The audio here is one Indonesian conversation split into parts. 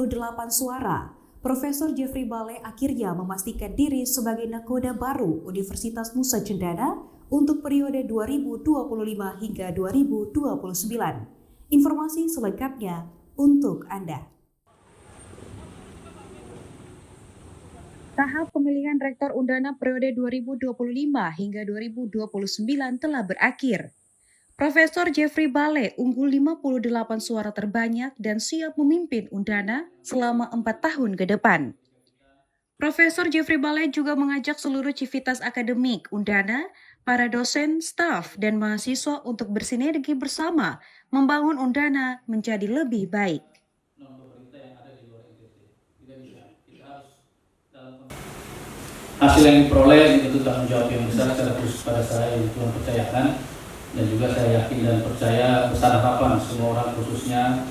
68 suara, Profesor Jeffrey Bale akhirnya memastikan diri sebagai nakoda baru Universitas Nusa Cendana untuk periode 2025 hingga 2029. Informasi selengkapnya untuk Anda. Tahap pemilihan Rektor Undana periode 2025 hingga 2029 telah berakhir. Profesor Jeffrey Bale unggul 58 suara terbanyak dan siap memimpin Undana selama 4 tahun ke depan. Profesor Jeffrey Bale juga mengajak seluruh civitas akademik Undana, para dosen, staf, dan mahasiswa untuk bersinergi bersama membangun Undana menjadi lebih baik. Hasil yang diperoleh itu tanggung jawab yang besar secara khusus pada saya yang Tuhan percayakan, dan juga saya yakin dan percaya besar harapan semua orang khususnya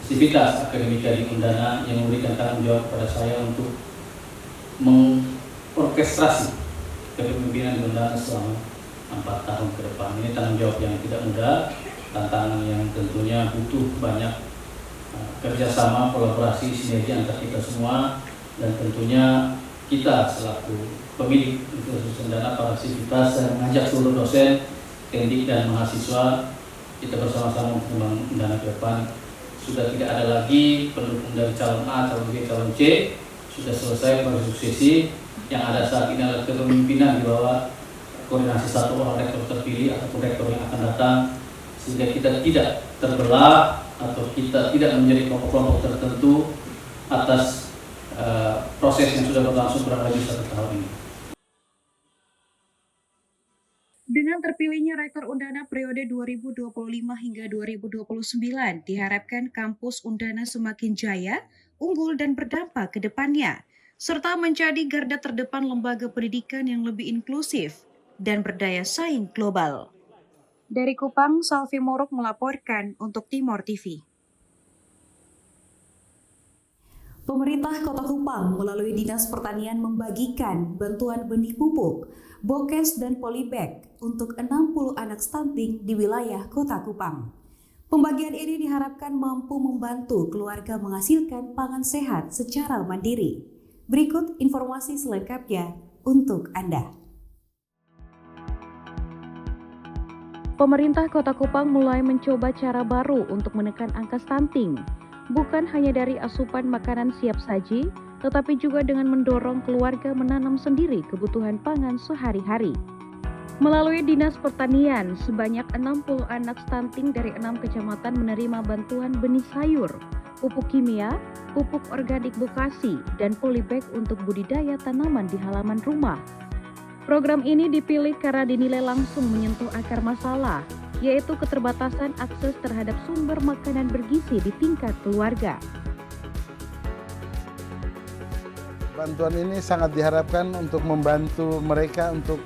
sivitas akademika di Undana yang memberikan tanggung jawab pada saya untuk mengorkestrasi kepemimpinan di Undana selama 4 tahun ke depan. Ini tanggung jawab yang tidak mudah, tantangan yang tentunya butuh banyak kerjasama, kolaborasi, sinergi antar kita semua, dan tentunya kita selaku pemilik Universitas Undana, para sivitas, dan mengajak seluruh dosen, teknik, dan mahasiswa kita bersama-sama membangun Undana ke depan. Sudah tidak ada lagi pendukung dari calon A, calon B, calon C. Sudah selesai proses suksesi. Yang ada saat ini adalah kepemimpinan di bawah koordinasi satu orang rektor terpilih atau rektor yang akan datang, sehingga kita tidak terbelah atau kita tidak menjadi kelompok-kelompok tertentu atas proses yang sudah berlangsung kurang lebih 1 tahun ini. Dengan terpilihnya Rektor Undana periode 2025 hingga 2029, diharapkan kampus Undana semakin jaya, unggul, dan berdampak ke depannya, serta menjadi garda terdepan lembaga pendidikan yang lebih inklusif dan berdaya saing global. Dari Kupang, Salvi Moruk melaporkan untuk Timor TV. Pemerintah Kota Kupang melalui Dinas Pertanian membagikan bantuan benih pupuk, bokes, dan polybag untuk 60 anak stunting di wilayah Kota Kupang. Pembagian ini diharapkan mampu membantu keluarga menghasilkan pangan sehat secara mandiri. Berikut informasi selengkapnya untuk Anda. Pemerintah Kota Kupang mulai mencoba cara baru untuk menekan angka stunting. Bukan hanya dari asupan makanan siap saji, tetapi juga dengan mendorong keluarga menanam sendiri kebutuhan pangan sehari-hari. Melalui Dinas Pertanian, sebanyak 60 anak stunting dari 6 kecamatan menerima bantuan benih sayur, pupuk kimia, pupuk organik Bokasi, dan polybag untuk budidaya tanaman di halaman rumah. Program ini dipilih karena dinilai langsung menyentuh akar masalah, yaitu keterbatasan akses terhadap sumber makanan bergizi di tingkat keluarga. Bantuan ini sangat diharapkan untuk membantu mereka untuk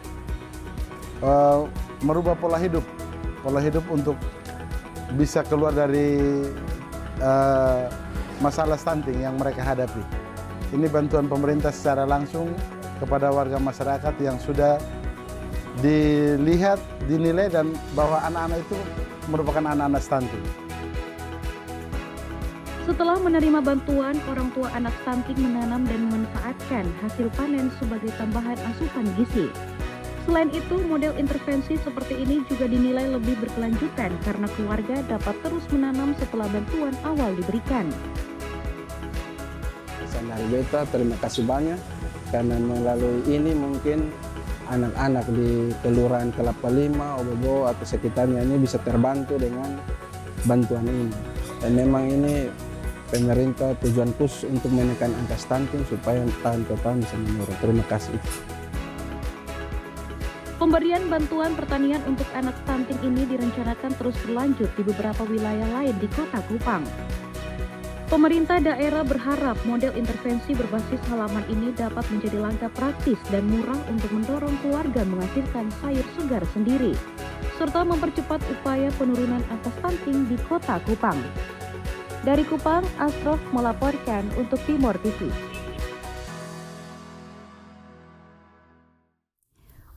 merubah pola hidup untuk bisa keluar dari masalah stunting yang mereka hadapi. Ini bantuan pemerintah secara langsung kepada warga masyarakat yang sudah dilihat, dinilai, dan bahwa anak-anak itu merupakan anak-anak stunting. Setelah menerima bantuan, orang tua anak stunting menanam dan memanfaatkan hasil panen sebagai tambahan asupan gizi. Selain itu, model intervensi seperti ini juga dinilai lebih berkelanjutan karena keluarga dapat terus menanam setelah bantuan awal diberikan. Dari beta, terima kasih banyak karena melalui ini mungkin anak-anak di Kelurahan Kelapa Lima, Obobo, atau sekitarnya ini bisa terbantu dengan bantuan ini. Dan memang ini pemerintah tujuan khusus untuk menekan angka stunting supaya tahun ke tahun bisa menurun. Terima kasih. Pemberian bantuan pertanian untuk anak stunting ini direncanakan terus berlanjut di beberapa wilayah lain di Kota Kupang. Pemerintah daerah berharap model intervensi berbasis halaman ini dapat menjadi langkah praktis dan murah untuk mendorong keluarga menghasilkan sayur segar sendiri, serta mempercepat upaya penurunan angka stunting di Kota Kupang. Dari Kupang, Asrof melaporkan untuk Timor TV.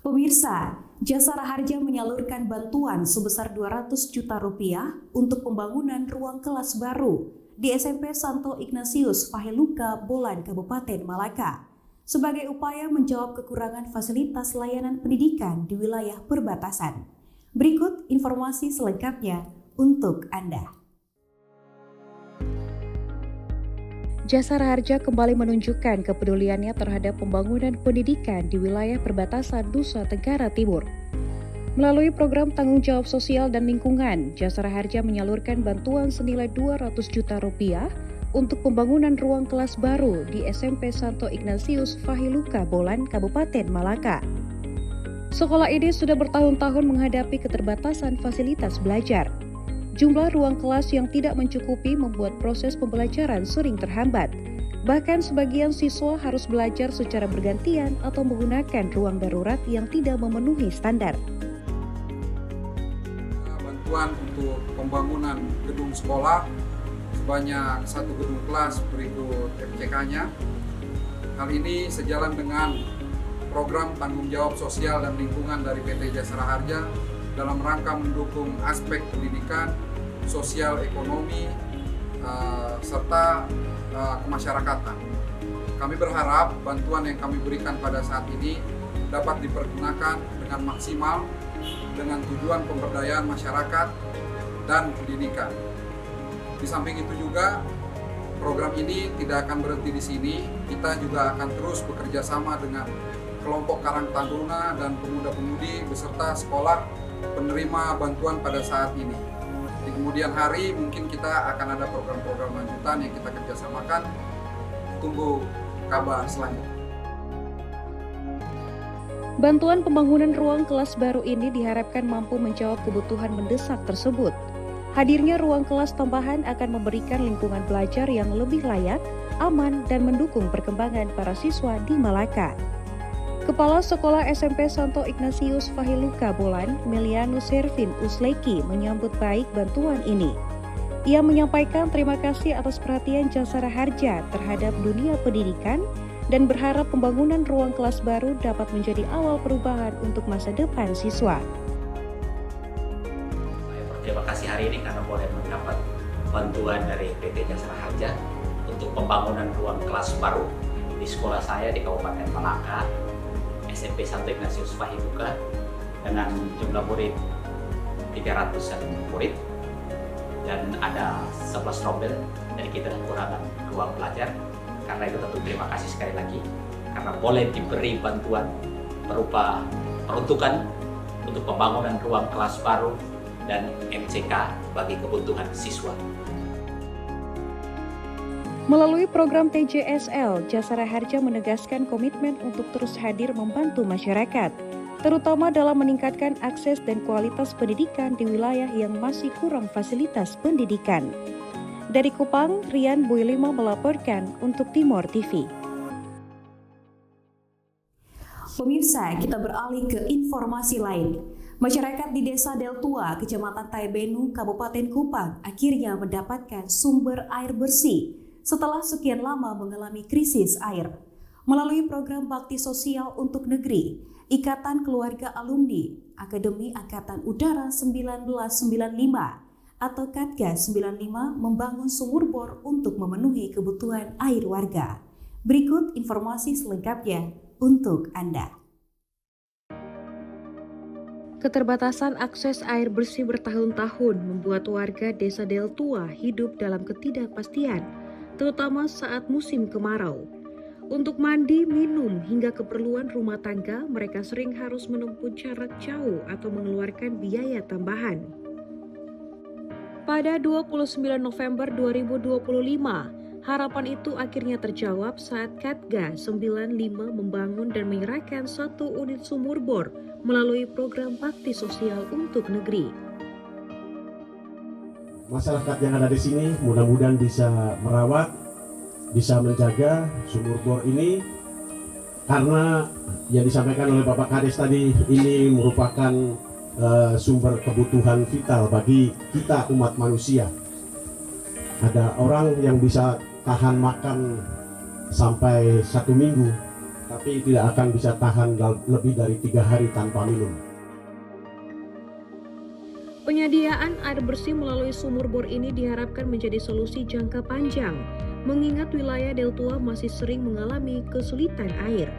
Pemirsa, Jasara Harja menyalurkan bantuan sebesar 200 juta rupiah untuk pembangunan ruang kelas baru di SMP Santo Ignatius Fahiluka, Bolan, Kabupaten Malaka, sebagai upaya menjawab kekurangan fasilitas layanan pendidikan di wilayah perbatasan. Berikut informasi selengkapnya untuk Anda. Jasara Harja kembali menunjukkan kepeduliannya terhadap pembangunan pendidikan di wilayah perbatasan Nusa Tenggara Timur. Melalui program tanggung jawab sosial dan lingkungan, Jasara Harja menyalurkan bantuan senilai 200 juta rupiah untuk pembangunan ruang kelas baru di SMP Santo Ignatius Fahiluka, Bolan, Kabupaten Malaka. Sekolah ini sudah bertahun-tahun menghadapi keterbatasan fasilitas belajar. Jumlah ruang kelas yang tidak mencukupi membuat proses pembelajaran sering terhambat. Bahkan sebagian siswa harus belajar secara bergantian atau menggunakan ruang darurat yang tidak memenuhi standar. Bantuan untuk pembangunan gedung sekolah sebanyak 1 gedung kelas berikut FCK-nya. Hal ini sejalan dengan program tanggung jawab sosial dan lingkungan dari PT Jasara Harja dalam rangka mendukung aspek pendidikan, sosial ekonomi, serta kemasyarakatan. Kami berharap bantuan yang kami berikan pada saat ini dapat dipergunakan dengan maksimal dengan tujuan pemberdayaan masyarakat dan pendidikan. Di samping itu juga, program ini tidak akan berhenti di sini. Kita juga akan terus bekerja sama dengan kelompok Karang Taruna dan pemuda-pemudi beserta sekolah penerima bantuan pada saat ini. Di kemudian hari mungkin kita akan ada program-program lanjutan yang kita kerjasamakan. Tunggu kabar selanjutnya. Bantuan pembangunan ruang kelas baru ini diharapkan mampu menjawab kebutuhan mendesak tersebut. Hadirnya ruang kelas tambahan akan memberikan lingkungan belajar yang lebih layak, aman, dan mendukung perkembangan para siswa di Malaka. Kepala Sekolah SMP Santo Ignatius Fahiluka, Bolan, Melianus Servin Usleki menyambut baik bantuan ini. Ia menyampaikan terima kasih atas perhatian Jasara Harja terhadap dunia pendidikan dan berharap pembangunan ruang kelas baru dapat menjadi awal perubahan untuk masa depan siswa. Saya berterima kasih hari ini karena boleh mendapat bantuan dari PT Jasara Harja untuk pembangunan ruang kelas baru di sekolah saya di Kabupaten Malaka, SMP Santo Ignatius Fahiluka, dengan jumlah murid 300-an murid dan ada 11 rombel dari kita kekurangan ruang belajar. Karena itu tentu terima kasih sekali lagi karena boleh diberi bantuan berupa peruntukan untuk pembangunan ruang kelas baru dan MCK bagi kebutuhan siswa. Melalui program TJSL, Jasara Harja menegaskan komitmen untuk terus hadir membantu masyarakat, terutama dalam meningkatkan akses dan kualitas pendidikan di wilayah yang masih kurang fasilitas pendidikan. Dari Kupang, Rian Boylima melaporkan untuk Timor TV. Pemirsa, kita beralih ke informasi lain. Masyarakat di Desa Del Tua, Kecamatan Taibenu, Kabupaten Kupang, akhirnya mendapatkan sumber air bersih setelah sekian lama mengalami krisis air. Melalui program bakti sosial untuk negeri, Ikatan Keluarga Alumni Akademi Angkatan Udara 1995 atau KATGA 95 membangun sumur bor untuk memenuhi kebutuhan air warga. Berikut informasi selengkapnya untuk Anda. Keterbatasan akses air bersih bertahun-tahun membuat warga Desa Del Tua hidup dalam ketidakpastian, terutama saat musim kemarau. Untuk mandi, minum, hingga keperluan rumah tangga, mereka sering harus menempuh jarak jauh atau mengeluarkan biaya tambahan. Pada 29 November 2025, harapan itu akhirnya terjawab saat KATGA 95 membangun dan menyerahkan 1 unit sumur bor melalui program bakti sosial untuk negeri. Masyarakat yang ada di sini mudah-mudahan bisa merawat, bisa menjaga sumur bor ini, karena yang disampaikan oleh Bapak Kades tadi, ini merupakan sumber kebutuhan vital bagi kita umat manusia. Ada orang yang bisa tahan makan sampai 1 minggu, tapi tidak akan bisa tahan lebih dari 3 hari tanpa minum. Penyediaan air bersih melalui sumur bor ini diharapkan menjadi solusi jangka panjang, mengingat wilayah Deltua masih sering mengalami kesulitan air.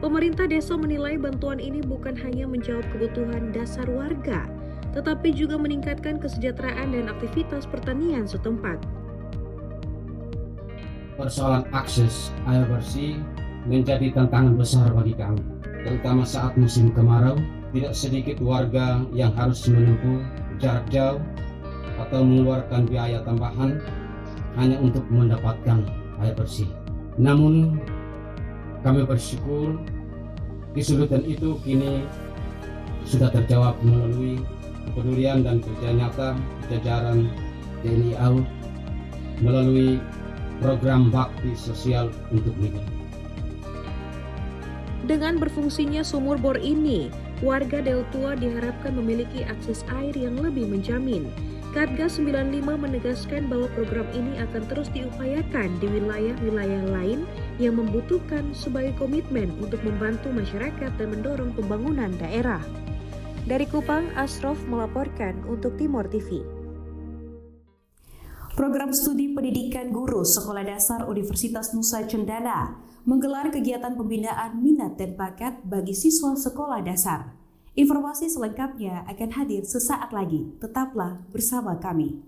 Pemerintah desa menilai bantuan ini bukan hanya menjawab kebutuhan dasar warga, tetapi juga meningkatkan kesejahteraan dan aktivitas pertanian setempat. Persoalan akses air bersih menjadi tantangan besar bagi kami, terutama saat musim kemarau. Tidak sedikit warga yang harus menempuh jarak jauh atau mengeluarkan biaya tambahan hanya untuk mendapatkan air bersih. Namun kami bersyukur kesulitan itu kini sudah terjawab melalui kepedulian dan kerja nyata jajaran TNI AU melalui program bakti sosial untuk negeri. Dengan berfungsinya sumur bor ini, warga Deltua diharapkan memiliki akses air yang lebih menjamin. Katgas 95 menegaskan bahwa program ini akan terus diupayakan di wilayah-wilayah lain yang membutuhkan sebagai komitmen untuk membantu masyarakat dan mendorong pembangunan daerah. Dari Kupang, Asrof melaporkan untuk Timor TV. Program Studi Pendidikan Guru Sekolah Dasar Universitas Nusa Cendana menggelar kegiatan pembinaan minat dan bakat bagi siswa sekolah dasar. Informasi selengkapnya akan hadir sesaat lagi. Tetaplah bersama kami.